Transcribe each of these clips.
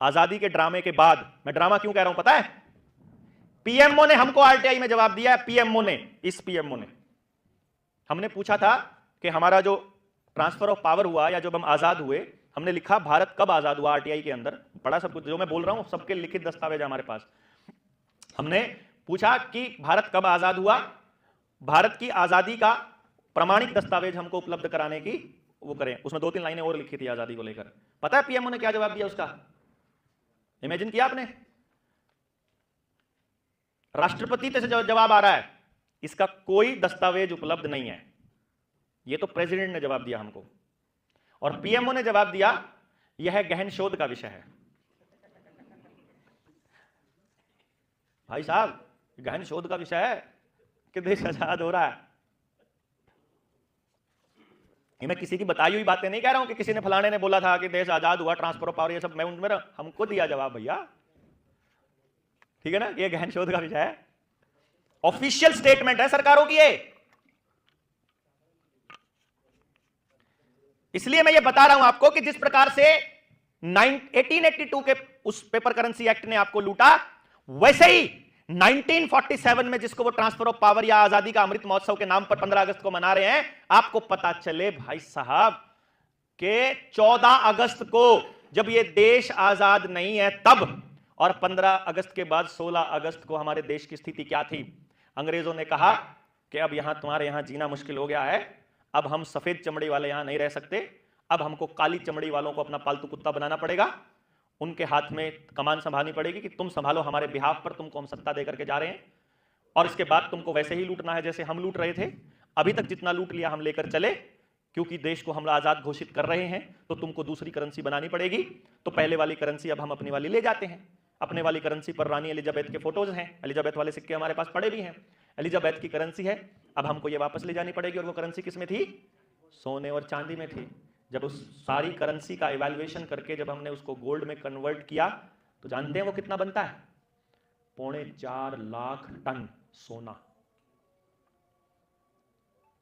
आजादी के ड्रामे के बाद, मैं ड्रामा क्यों कह रहा हूं पता है? पीएमओ ने हमको आरटीआई में जवाब दिया है, पीएमओ ने, इस पीएमओ ने। हमने पूछा था कि हमारा जो ट्रांसफर ऑफ पावर हुआ या जब हम आजाद हुए, हमने लिखा भारत कब आजाद हुआ, आरटीआई के अंदर पढ़ा सब कुछ, जो मैं बोल रहा हूं सबके लिखित दस्तावेज हमारे पास। हमने पूछा कि भारत कब आजाद हुआ, भारत की आजादी का प्रमाणिक दस्तावेज हमको उपलब्ध कराने की वो करें। उसमें 2-3 लाइनें और लिखी थी आजादी को लेकर। पता है पीएमओ ने क्या जवाब दिया उसका? इमेजिन किया आपने? राष्ट्रपति से जवाब आ रहा है, इसका कोई दस्तावेज उपलब्ध नहीं है। यह तो प्रेसिडेंट ने जवाब दिया हमको, और पीएमओ ने जवाब दिया यह गहन शोध का विषय है। भाई साहब, गहन शोध का विषय है कि देश आजाद हो रहा है। मैं किसी की बताई हुई बातें नहीं कह रहा हूं कि किसी ने फलाने ने बोला था कि देश आजाद हुआ, ट्रांसफर ऑफ पावर, ये सब मैं मेरा हमको दिया जवाब भैया, ठीक है ना? ये गहन शोध का विषय है, ऑफिशियल स्टेटमेंट है सरकारों की ये। इसलिए मैं ये बता रहा हूं आपको कि जिस प्रकार से 1882 के उस पेपर करेंसी एक्ट ने आपको लूटा, वैसे ही 1947 में जिसको वो ट्रांसफर ऑफ पावर या आजादी का अमृत महोत्सव के नाम पर 15 अगस्त को मना रहे हैं, आपको पता चले भाई साहब के 14 अगस्त को जब ये देश आजाद नहीं है तब, और 15 अगस्त के बाद 16 अगस्त को हमारे देश की स्थिति क्या थी? अंग्रेजों ने कहा कि अब यहां तुम्हारे यहां जीना मुश्किल हो गया है, अब हम सफेद चमड़ी वाले यहां नहीं रह सकते, अब हमको काली चमड़ी वालों को अपना पालतू कुत्ता बनाना पड़ेगा, उनके हाथ में कमान संभालनी पड़ेगी कि तुम संभालो हमारे बिहाफ पर, तुमको हम सत्ता देकर के जा रहे हैं, और इसके बाद तुमको वैसे ही लूटना है जैसे हम लूट रहे थे। अभी तक जितना लूट लिया हम लेकर चले, क्योंकि देश को हम आजाद घोषित कर रहे हैं तो तुमको दूसरी करेंसी बनानी पड़ेगी। तो पहले वाली करेंसी अब हम अपनी वाली ले जाते हैं। अपने वाली करेंसी पर रानी एलिजाबेथ के फोटोज हैं, एलिजाबेथ वाले सिक्के हमारे पास पड़े भी हैं, एलिजाबेथ की करेंसी है, अब हमको ये वापस ले जानी पड़ेगी। और वो करेंसी किस में थी? सोने और चांदी में थी। जब उस सारी करेंसी का इवैल्यूएशन करके जब हमने उसको गोल्ड में कन्वर्ट किया, तो जानते हैं वो कितना बनता है? 4.25 लाख टन सोना।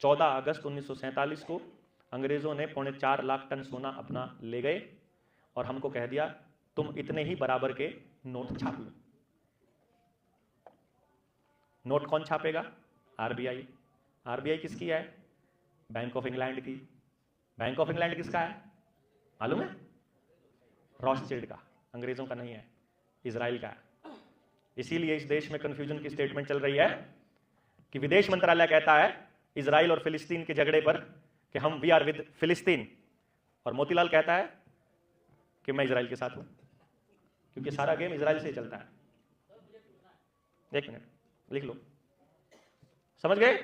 14 अगस्त 1947 को अंग्रेजों ने 4.25 लाख टन सोना अपना ले गए और हमको कह दिया तुम इतने ही बराबर के नोट छाप लो। नोट कौन छापेगा? आरबीआई। आरबीआई किसकी है? बैंक ऑफ इंग्लैंड की। बैंक ऑफ इंग्लैंड किसका है मालूम है? रॉथशिल्ड का, अंग्रेजों का नहीं है, इजराइल का है। इसीलिए इस देश में कंफ्यूजन की स्टेटमेंट चल रही है कि विदेश मंत्रालय कहता है इजराइल और फिलिस्तीन के झगड़े पर कि हम वी आर विद फिलिस्तीन, और मोतीलाल कहता है कि मैं इजराइल के साथ हूं, क्योंकि सारा गेम इजराइल से ही चलता है। एक मिनट लिख लो, समझ गए?